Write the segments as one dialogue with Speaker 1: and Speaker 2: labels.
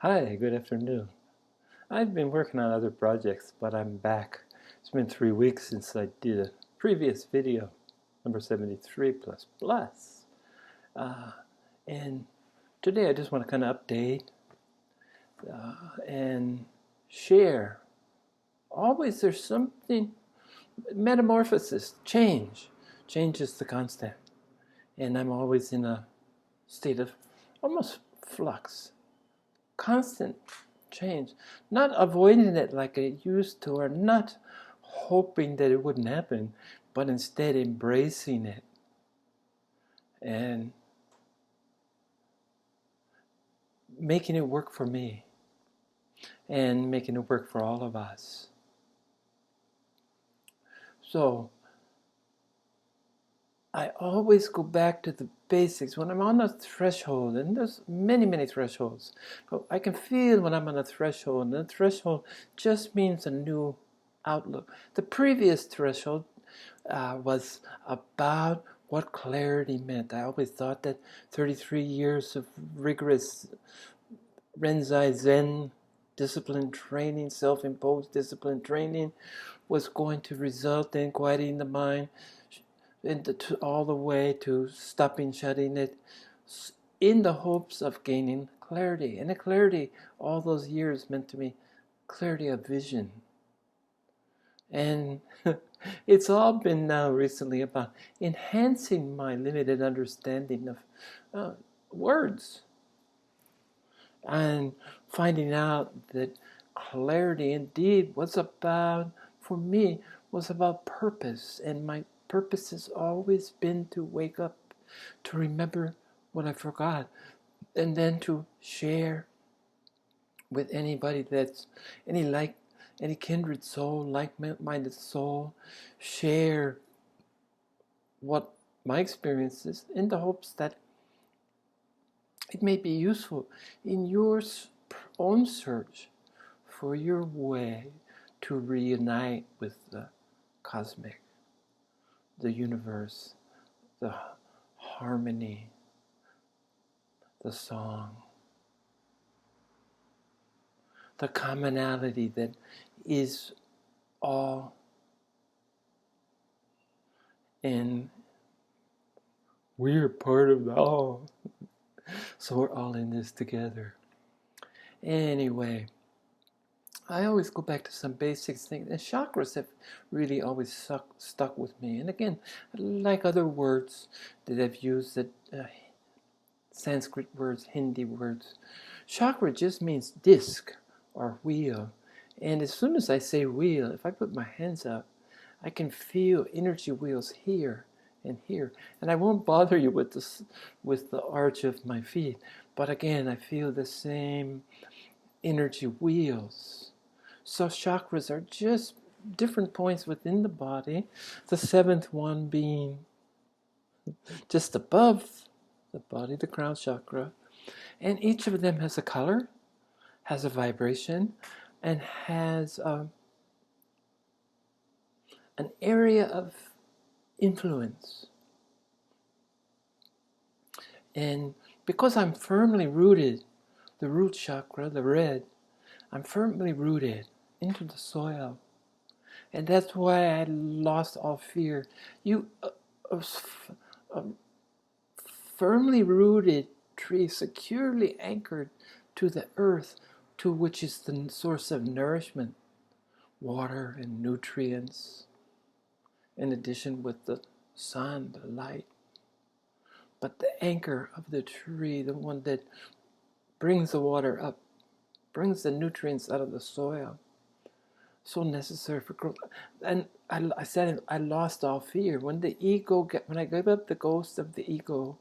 Speaker 1: Hi, good afternoon. I've been working on other projects, but I'm back. It's been 3 weeks since I did a previous video, number 73 plus plus. Uh, and today I just want to kind of update and share. Always there's something, metamorphosis, change. Change is the constant. And I'm always in a state of almost flux, constant change, not avoiding it like I used to, or not hoping that it wouldn't happen, but instead embracing it and making it work for me and making it work for all of us. So I always go back to the basics when I'm on a threshold, and there's many thresholds, but I can feel when I'm on a threshold, and the threshold just means a new outlook. The previous threshold was about what clarity meant. I always thought that 33 years of rigorous Renzai Zen discipline training, self-imposed discipline training, was going to result in quieting the mind all the way to stopping, shutting it, in the hopes of gaining clarity. And the clarity all those years meant to me clarity of vision. And it's all been now recently about enhancing my limited understanding of words and finding out that clarity indeed was about, for me, was about purpose. And my purpose has always been to wake up, to remember what I forgot, and then to share with anybody that's any kindred soul, like-minded soul, share what my experience is in the hopes that it may be useful in your own search for your way to reunite with the cosmic, the universe, the harmony, the song, the commonality that is all, and we're part of the all. So we're all in this together. Anyway, I always go back to some basic things, and chakras have really always stuck with me. And again, like other words that I've used, that Sanskrit words, Hindi words, chakra just means disc or wheel. And as soon as I say wheel, if I put my hands up, I can feel energy wheels here and here. And I won't bother you with the arch of my feet. But again, I feel the same energy wheels. So chakras are just different points within the body. The seventh one being just above the body, the crown chakra. And each of them has a color, has a vibration, and has an area of influence. And because I'm firmly rooted, the root chakra, the red, I'm firmly rooted into the soil. And that's why I lost all fear. A firmly rooted tree, securely anchored to the earth, to which is the source of nourishment, water and nutrients, in addition with the sun, the light. But the anchor of the tree, the one that brings the water up, brings the nutrients out of the soil, so necessary for growth. And I said I lost all fear when when I gave up the ghost of the ego.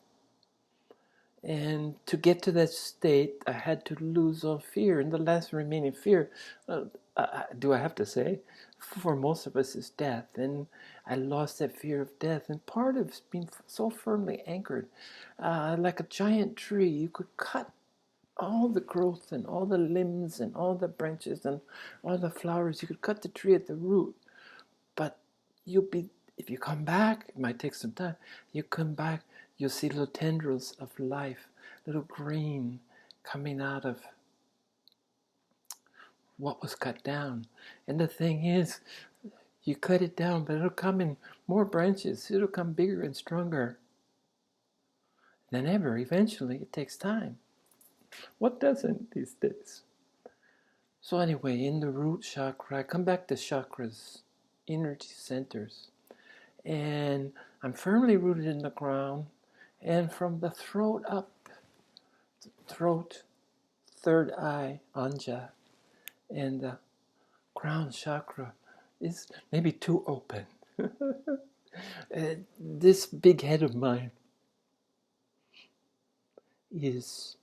Speaker 1: And to get to that state, I had to lose all fear. And the last remaining fear, do I have to say, for most of us is death. And I lost that fear of death. And part of being so firmly anchored, like a giant tree, you could cut all the growth and all the limbs and all the branches and all the flowers. You could cut the tree at the root. But if you come back, it might take some time, you come back, you'll see little tendrils of life, little green coming out of what was cut down. And the thing is, you cut it down, but it'll come in more branches. It'll come bigger and stronger than ever. Eventually, it takes time. What doesn't these days? So anyway, in the root chakra, I come back to chakras, energy centers. And I'm firmly rooted in the ground. And from the throat up, throat, third eye, anja, and the crown chakra is maybe too open. This big head of mine is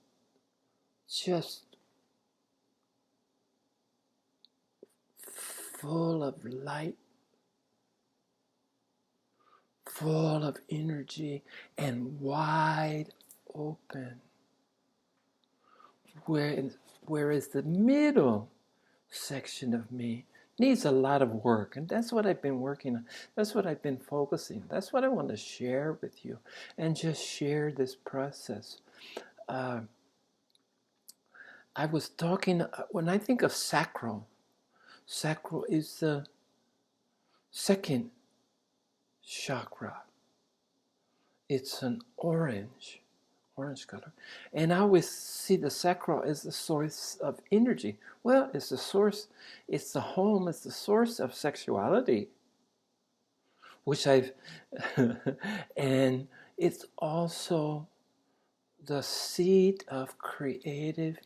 Speaker 1: just full of light, full of energy, and wide open. Whereas the middle section of me needs a lot of work, and that's what I've been working on. That's what I've been focusing. That's what I want to share with you, and just share this process. I was talking, when I think of sacral is the second chakra. It's an orange color. And I always see the sacral as the source of energy. Well, it's the source, it's the home, it's the source of sexuality, which I've, and it's also the seat of creative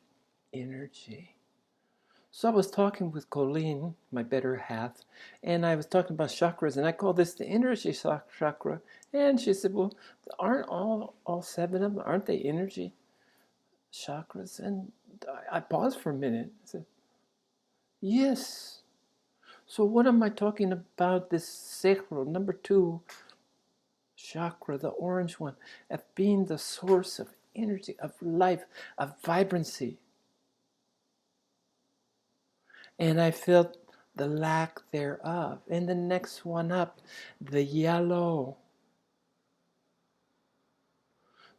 Speaker 1: energy. So I was talking with Colleen, my better half, and I was talking about chakras, and I call this the energy chakra. And she said, well, aren't all seven of them, aren't they energy chakras? And I paused for a minute. I said, yes. So what am I talking about, this sacral, number 2 chakra, the orange one, of being the source of energy, of life, of vibrancy? And I felt the lack thereof. And the next one up, the yellow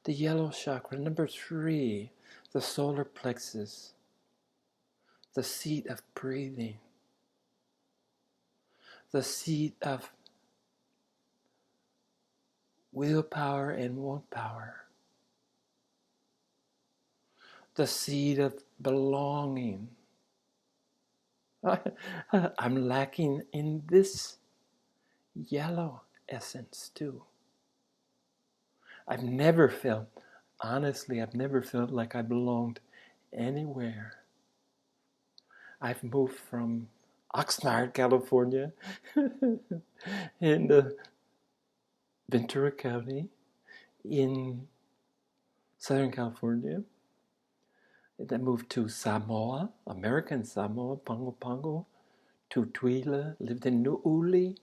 Speaker 1: chakra, number 3, the solar plexus, the seat of breathing, the seat of willpower and willpower, the seat of belonging. I'm lacking in this yellow essence too. I've never felt like I belonged anywhere. I've moved from Oxnard, California, in Ventura County, in Southern California. And I moved to Samoa, American Samoa, Pago Pago, to Tuila, lived in Nu'uli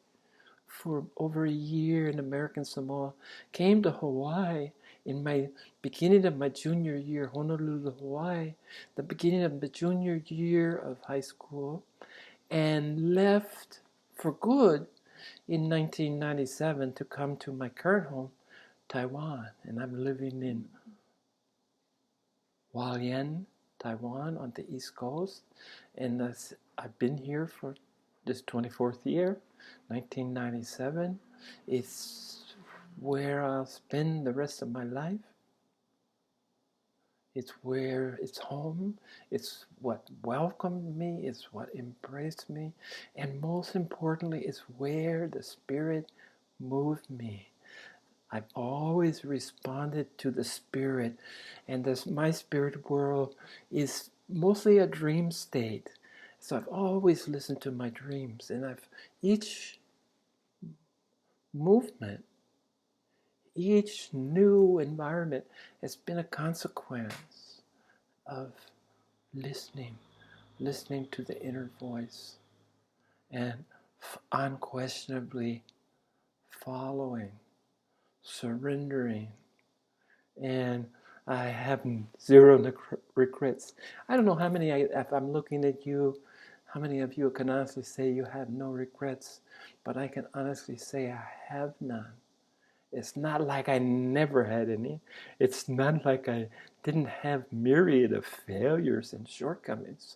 Speaker 1: for over a year in American Samoa, came to Hawaii in my beginning of my junior year, Honolulu, Hawaii, the beginning of the junior year of high school, and left for good in 1997 to come to my current home, Taiwan. And I'm living in Hualien, Taiwan, on the East Coast. And I've been here for this 24th year, 1997. It's where I'll spend the rest of my life. It's where it's home. It's what welcomed me. It's what embraced me. And most importantly, it's where the Spirit moved me. I've always responded to the Spirit. And my spirit world is mostly a dream state. So I've always listened to my dreams. And each movement, each new environment has been a consequence of listening to the inner voice, and unquestionably following, surrendering. And I have zero regrets. I don't know how many, if I'm looking at you, how many of you can honestly say you have no regrets, but I can honestly say I have none. It's not like I never had any. It's not like I didn't have myriad of failures and shortcomings.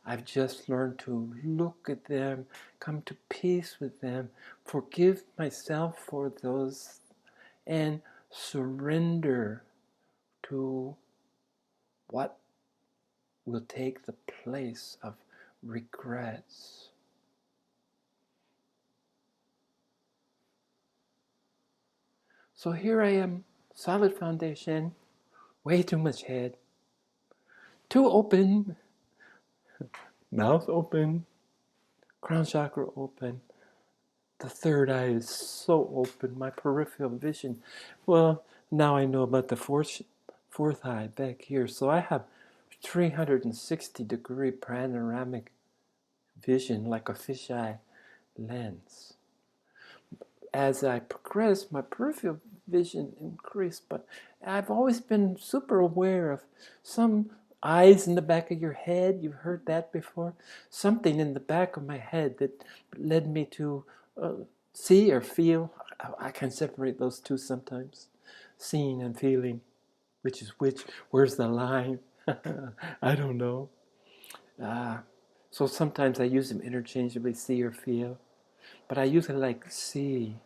Speaker 1: I've just learned to look at them, come to peace with them, forgive myself for those, and surrender to what will take the place of regrets. So here I am, solid foundation, way too much head, too open, mouth open, crown chakra open. The third eye is so open, my peripheral vision. Well, now I know about the fourth eye back here. So I have 360-degree panoramic vision, like a fisheye lens. As I progress, my peripheral vision increased, but I've always been super aware of some eyes in the back of your head. You've heard that before. Something in the back of my head that led me to see or feel. I can separate those two sometimes. Seeing and feeling. Which is which? Where's the line? I don't know. So sometimes I use them interchangeably, see or feel. But I usually like see.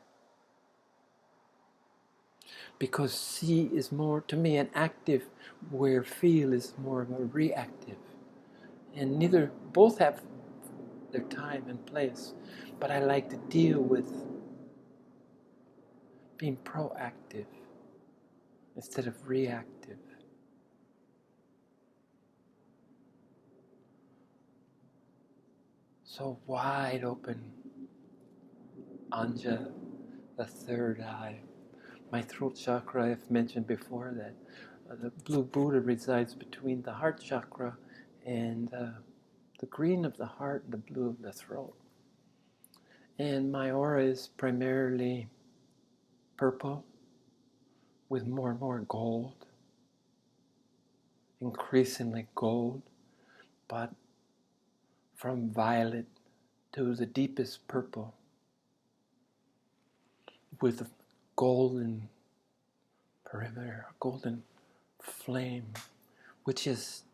Speaker 1: Because see is more, to me, an active, where feel is more of a reactive. And both have their time and place. But I like to deal with being proactive instead of reactive. So wide open, Anja, the third eye. My throat chakra, I've mentioned before that the blue Buddha resides between the heart chakra and the green of the heart and the blue of the throat. And my aura is primarily purple with more and more gold, increasingly gold, but from violet to the deepest purple with a golden perimeter, a golden flame, which is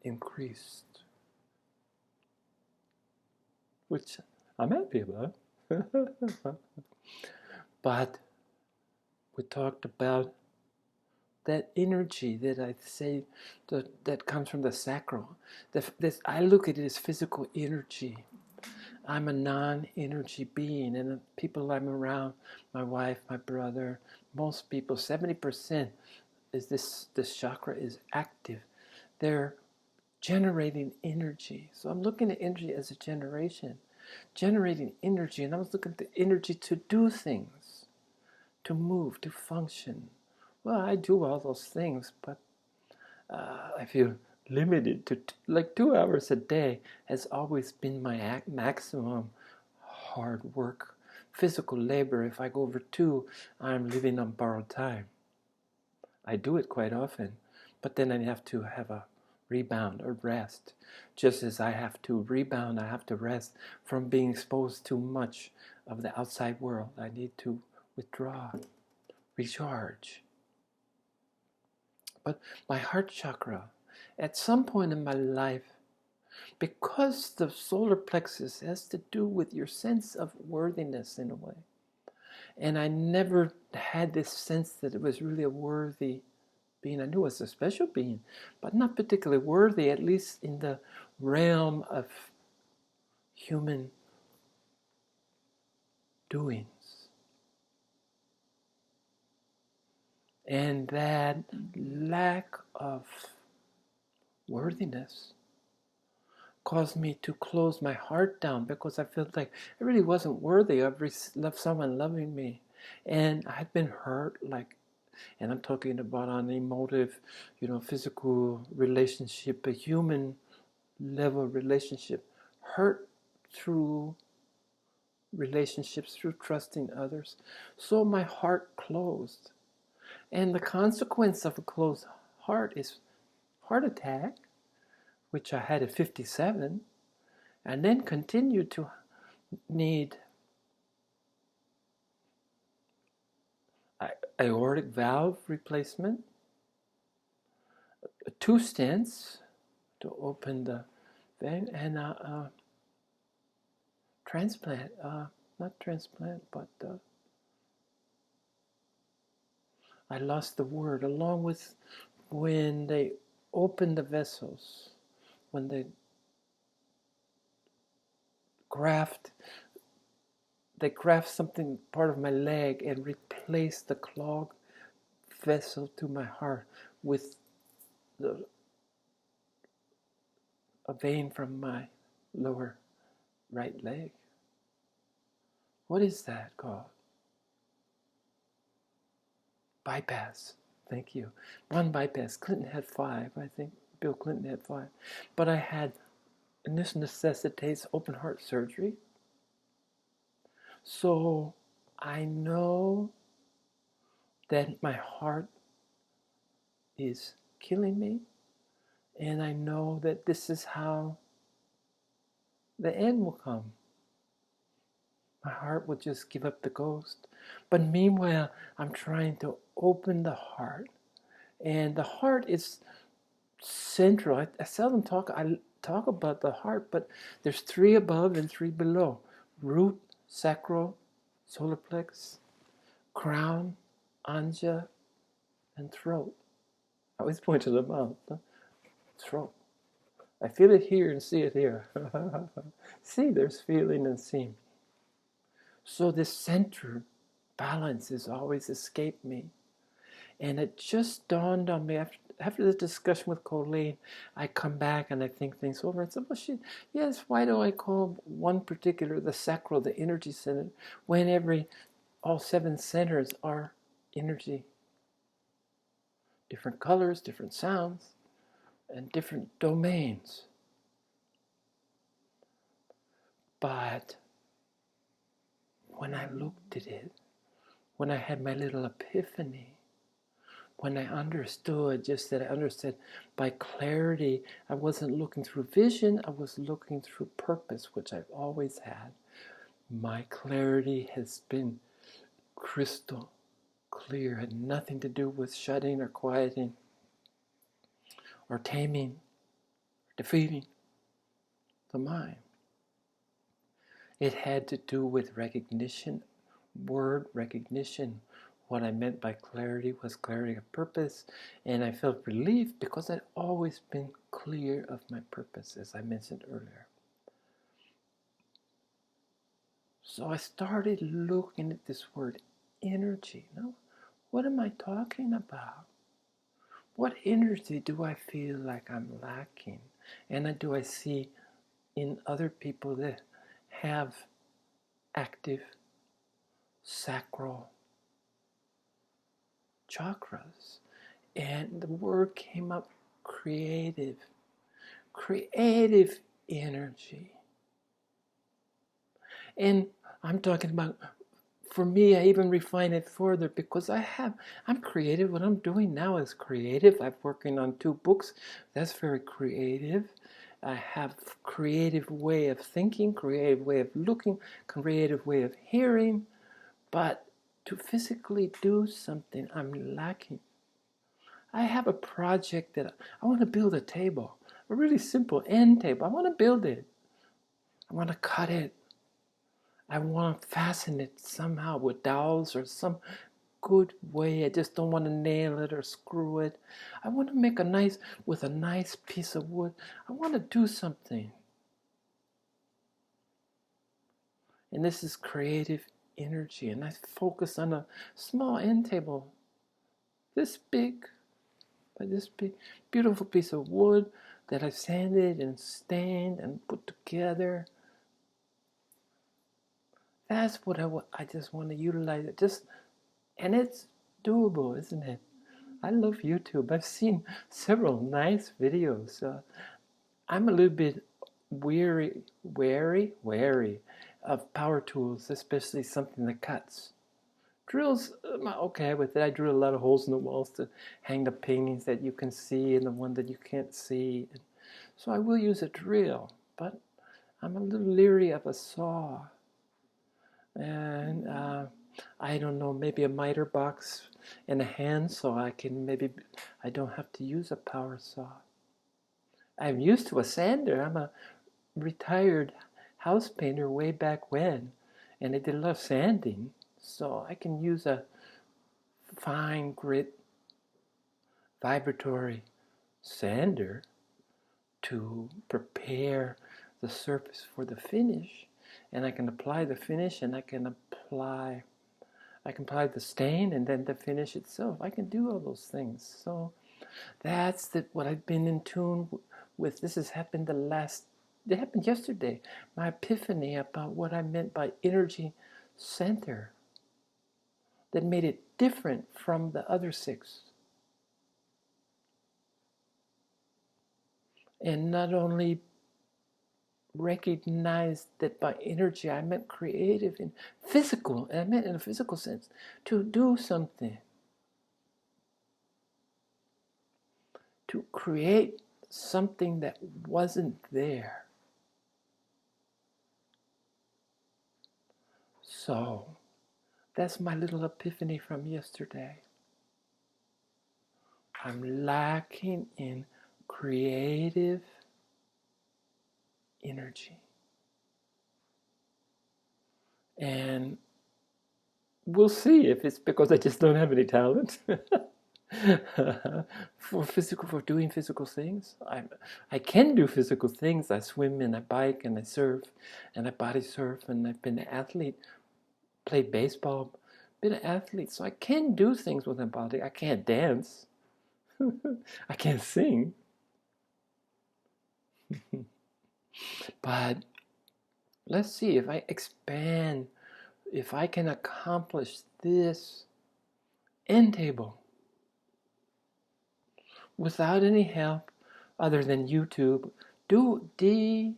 Speaker 1: increased, which I'm happy about. But we talked about that energy that I say that comes from the sacral. I look at it as physical energy. I'm a non-energy being, and the people I'm around, my wife, my brother, most people, 70% is this chakra is active. They're generating energy. So I'm looking at energy as a generation, generating energy, and I was looking at the energy to do things, to move, to function. Well, I do all those things, but I feel limited to like 2 hours a day has always been my maximum hard work, physical labor. If I go over 2, I'm living on borrowed time. I do it quite often, but then I have to have a rebound or rest. Just as I have to rebound, I have to rest from being exposed to much of the outside world. I need to withdraw, recharge. But my heart chakra, at some point in my life, because the solar plexus has to do with your sense of worthiness in a way. And I never had this sense that it was really a worthy being. I knew it was a special being, but not particularly worthy, at least in the realm of human doings. And that lack of worthiness caused me to close my heart down because I felt like I really wasn't worthy of someone loving me. And I had been hurt, and I'm talking about an emotive, physical relationship, a human level relationship, hurt through relationships, through trusting others. So my heart closed. And the consequence of a closed heart is heart attack, which I had at 57, and then continued to need aortic valve replacement, 2 stents to open the and transplant, not transplant, but I lost the word, along with when they open the vessels, when they graft something, part of my leg, and replace the clogged vessel to my heart with a vein from my lower right leg. What is that called? Bypass. Thank you. One bypass. Clinton had 5. I think Bill Clinton had 5. But I had, and this necessitates open heart surgery. So I know that my heart is killing me, and I know that this is how the end will come. My heart will just give up the ghost. But meanwhile, I'm trying to open the heart. And the heart is central. I seldom talk about the heart, but there's 3 above and 3 below. Root, sacral, solar plex, crown, anja, and throat. I always point to the mouth. Huh? Throat. I feel it here and see it here. See, there's feeling and seeing. So this center balance has always escaped me. And it just dawned on me after the discussion with Colleen, I come back and I think things over. I said, well, yes, why do I call one particular the sacral, the energy center, when all 7 centers are energy? Different colors, different sounds, and different domains. But when I looked at it, when I had my little epiphany, when I understood, just that I understood by clarity, I wasn't looking through vision, I was looking through purpose, which I've always had. My clarity has been crystal clear, had nothing to do with shutting or quieting or taming, or defeating the mind. It had to do with recognition, word recognition. What I meant by clarity was clarity of purpose, and I felt relief because I'd always been clear of my purpose, as I mentioned earlier. So I started looking at this word energy. Now, what am I talking about? What energy do I feel like I'm lacking? And do I see in other people that have active sacral chakras? And the word came up, creative energy. And I'm talking about, for me, I even refine it further because I'm creative. What I'm doing now is creative. I'm working on 2 books. That's very creative. I have creative way of thinking, creative way of looking, creative way of hearing. But to physically do something, I'm lacking. I have a project that I want to build a table, a really simple end table. I want to build it. I want to cut it. I want to fasten it somehow with dowels or some good way. I just don't want to nail it or screw it. I want to make with a nice piece of wood. I want to do something. And this is creative energy. And I focus on a small end table, this big, by this big, beautiful piece of wood that I've sanded and stained and put together. That's what I just want to utilize it. And it's doable, isn't it? I love YouTube. I've seen several nice videos. I'm a little bit wary of power tools, especially something that cuts. Drills, I'm okay with it. I drill a lot of holes in the walls to hang the paintings that you can see and the one that you can't see. So I will use a drill, but I'm a little leery of a saw. And I don't know, maybe a miter box and a hand saw. I don't have to use a power saw. I'm used to a sander. I'm a retired house painter way back when, and I did a lot of sanding, so I can use a fine grit vibratory sander to prepare the surface for the finish, and I can apply the finish, and I can apply the stain, and then the finish itself. I can do all those things. So that's what I've been in tune with. This has happened it happened yesterday. My epiphany about what I meant by energy center that made it different from the other 6. And not only recognized that by energy I meant creative and physical, and I meant in a physical sense, to do something, to create something that wasn't there. So that's my little epiphany from yesterday. I'm lacking in creative energy. And we'll see if it's because I just don't have any talent for doing physical things. I can do physical things. I swim and I bike and I surf and I body surf, and I've been an athlete, played baseball, been an athlete, so I can do things with my body. I can't dance. I can't sing. But let's see if I expand, if I can accomplish this end table without any help other than YouTube. Do DIY,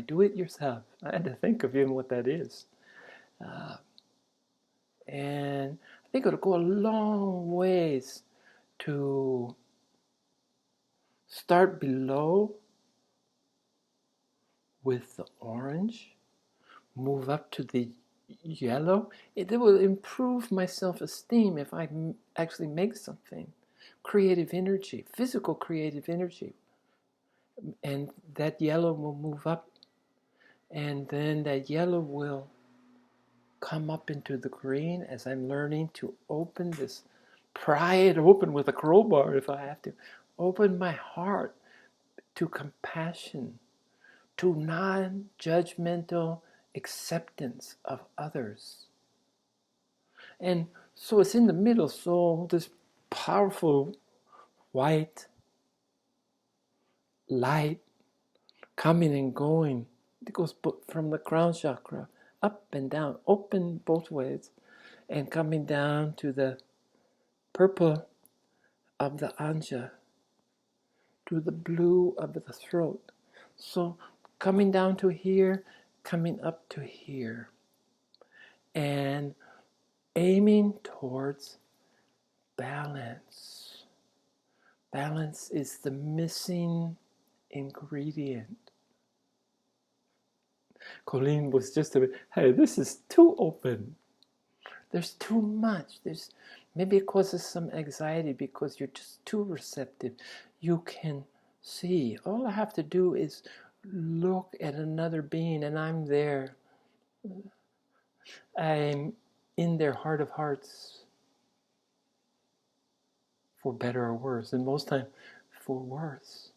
Speaker 1: do it yourself. I had to think of even what that is. And I think it'll go a long ways to start below with the orange, move up to the yellow. It will improve my self-esteem if I actually make something. Creative energy, physical creative energy. And that yellow will move up, and then that yellow will come up into the green as I'm learning to pry it open with a crowbar if I have to. Open my heart to compassion, to non-judgmental acceptance of others. And so it's in the middle, so this powerful white light coming and going. It goes from the crown chakra up and down, open both ways, and coming down to the purple of the anja, to the blue of the throat. So coming down to here, coming up to here, and aiming towards balance. Balance is the missing ingredient. Colleen was just hey, this is too open. There's too much. Maybe it causes some anxiety because you're just too receptive. You can see. All I have to do is look at another being, and I'm there. I'm in their heart of hearts, for better or worse, and most time for worse,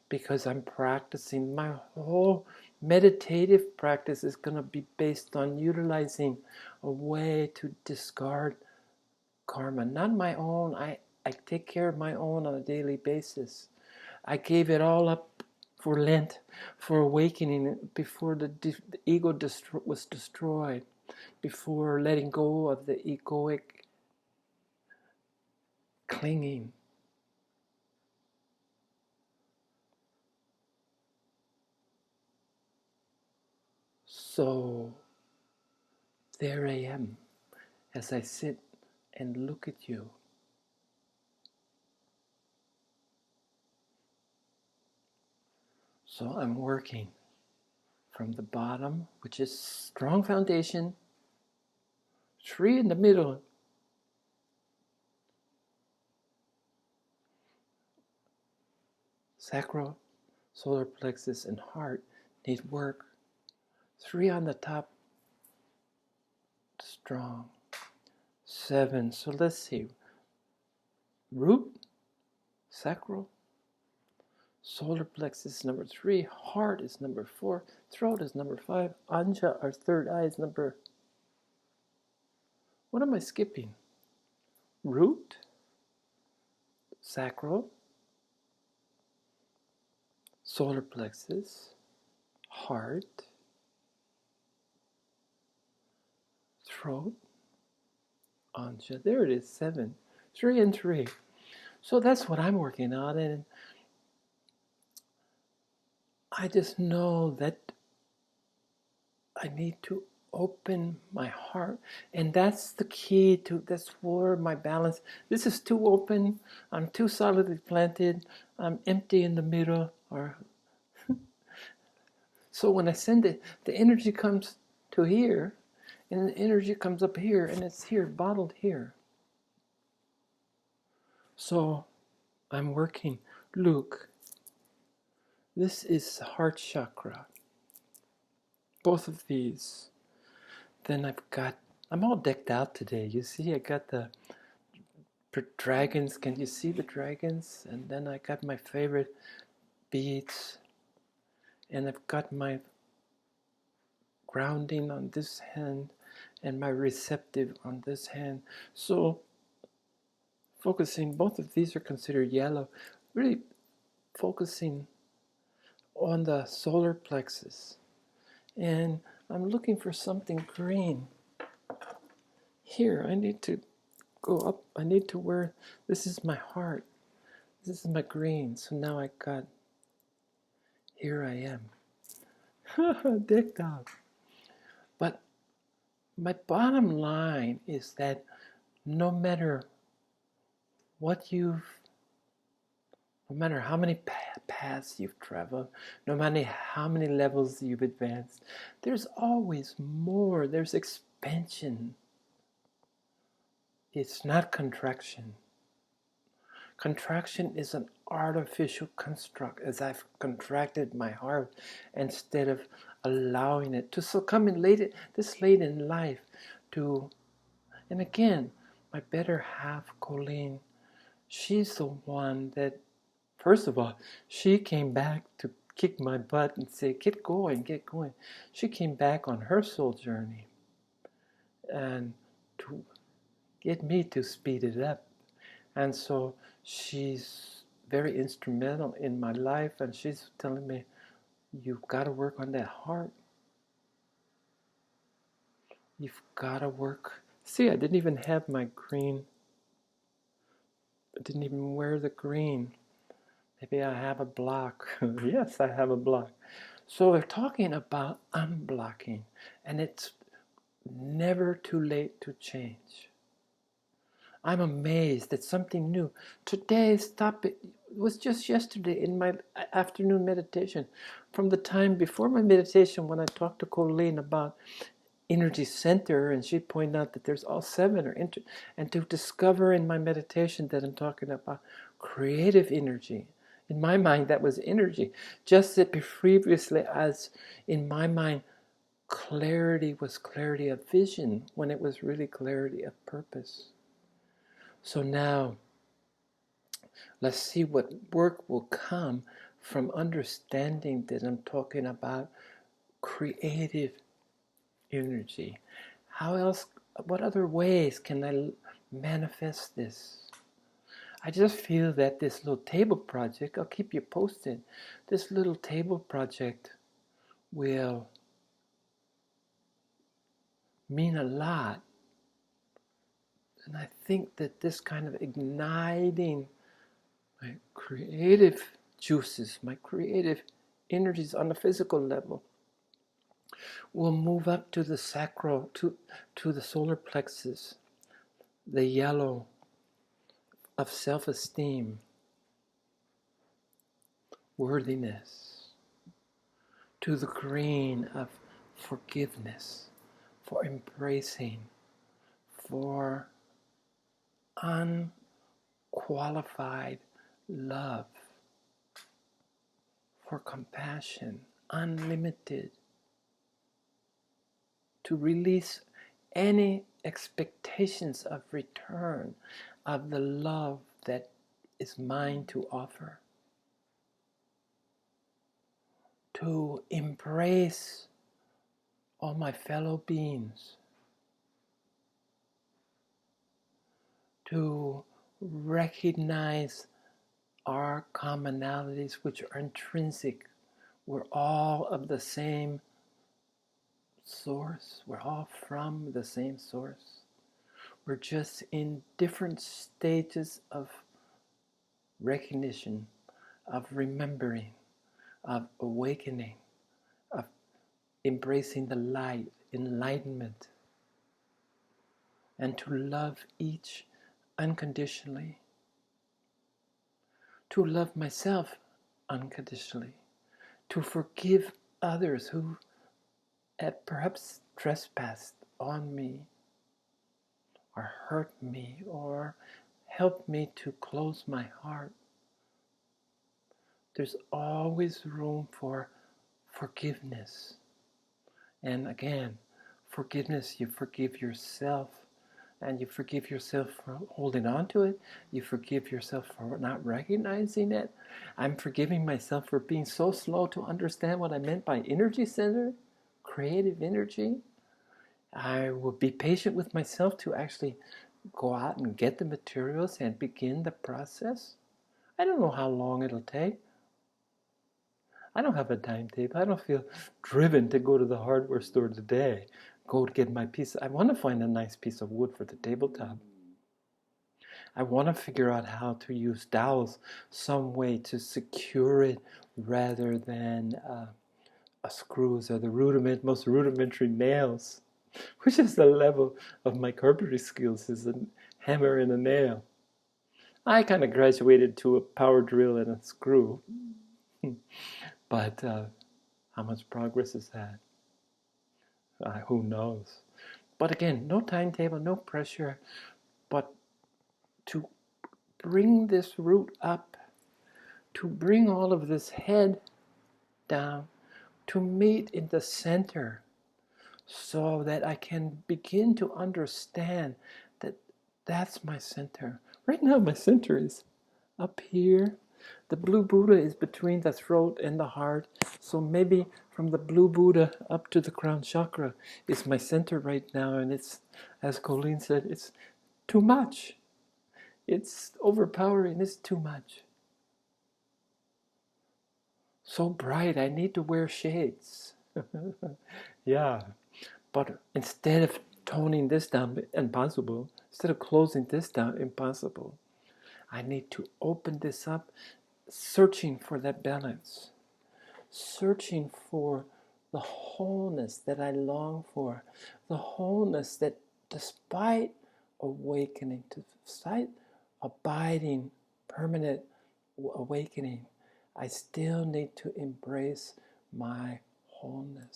Speaker 1: because I'm practicing. My whole meditative practice is going to be based on utilizing a way to discard karma, not my own. I take care of my own on a daily basis. I gave it all up for Lent, for awakening, before the ego was destroyed, before letting go of the egoic clinging. So there I am as I sit and look at you. So I'm working from the bottom, which is strong foundation, tree in the middle, sacral, solar plexus, and heart need work. 3 on the top, strong. 7. So let's see. Root, sacral, solar plexus number 3, heart is number 4, throat is number 5, anja, our third eye, is number... What am I skipping? Root, sacral, solar plexus, heart, throat, anja. There it is, 7. 3 and 3. So that's what I'm working on, and I just know that I need to open my heart, and that's the key to, that's where my balance. This is too open, I'm too solidly planted, I'm empty in the middle, or so when I send it, the energy comes to here, and the energy comes up here, and it's here, bottled here. So I'm working. Look, this is the heart chakra. Both of these. Then I'm all decked out today. You see, I got the dragons. Can you see the dragons? And then I got my favorite beads. And I've got my grounding on this hand and my receptive on this hand. So focusing, both of these are considered yellow. Really focusing on the solar plexus. And I'm looking for something green. Here, I need to go up. I need to wear, this is my heart. This is my green. So now I got, here I am. Decked out. But my bottom line is that no matter how many paths you've traveled, no matter how many levels you've advanced, there's always more. There's expansion. It's not contraction. Contraction is an artificial construct, as I've contracted my heart instead of allowing it to succumb this late in life to, and again, my better half, Colleen, she's the one that, first of all, she came back to kick my butt and say, get going, get going. She came back on her soul journey and to get me to speed it up. And so she's very instrumental in my life, and she's telling me, you've got to work on that heart. You've got to work. See, I didn't even have my green. I didn't even wear the green. Maybe I have a block. Yes, I have a block. So they're talking about unblocking, and it's never too late to change. I'm amazed at something new. Today's topic was just yesterday in my afternoon meditation. From the time before my meditation, when I talked to Colleen about energy center, and she pointed out that there's all 7 and to discover in my meditation that I'm talking about creative energy. In my mind, that was energy. Just that previously, as in my mind, clarity was clarity of vision, when it was really clarity of purpose. So now, let's see what work will come from understanding that I'm talking about creative energy. How else, what other ways can I manifest this? I just feel that this little table project, I'll keep you posted, this little table project will mean a lot. And I think that this kind of igniting my creative juices, my creative energies on the physical level will move up to the sacral, to the solar plexus, the yellow of self-esteem, worthiness, to the green of forgiveness, for embracing, for unqualified love. for compassion, unlimited, to release any expectations of return of the love that is mine to offer, to embrace all my fellow beings, to recognize our commonalities which are intrinsic. We're all of the same source. We're all from the same source. We're just in different stages of recognition, of remembering, of awakening, of embracing the light, enlightenment, and to love each unconditionally, to love myself unconditionally, to forgive others who have perhaps trespassed on me, or hurt me, or helped me to close my heart. There's always room for forgiveness. And again, forgiveness, you forgive yourself, and you forgive yourself for holding on to it. You forgive yourself for not recognizing it. I'm forgiving myself for being so slow to understand what I meant by energy center, creative energy. I will be patient with myself to actually go out and get the materials and begin the process. I don't know how long it'll take. I don't have a timetable. I don't feel driven to go to the hardware store today, go to get my piece. I want to find a nice piece of wood for the tabletop. I want to figure out how to use dowels some way to secure it rather than screws or the most rudimentary nails, which is the level of my carpentry skills, is a hammer and a nail. I kind of graduated to a power drill and a screw. But how much progress is that? Who knows? But again, no timetable, no pressure, but to bring this root up, to bring all of this head down, to meet in the center, so that I can begin to understand that that's my center. Right now, my center is up here. The blue Buddha is between the throat and the heart. So maybe from the blue Buddha up to the crown chakra is my center right now. And it's, as Colleen said, it's too much. It's overpowering. It's too much. So bright, I need to wear shades. Yeah. But instead of toning this down, impossible. Instead of closing this down, impossible. I need to open this up, searching for that balance, searching for the wholeness that I long for, the wholeness that despite awakening, despite abiding, permanent awakening, I still need to embrace my wholeness.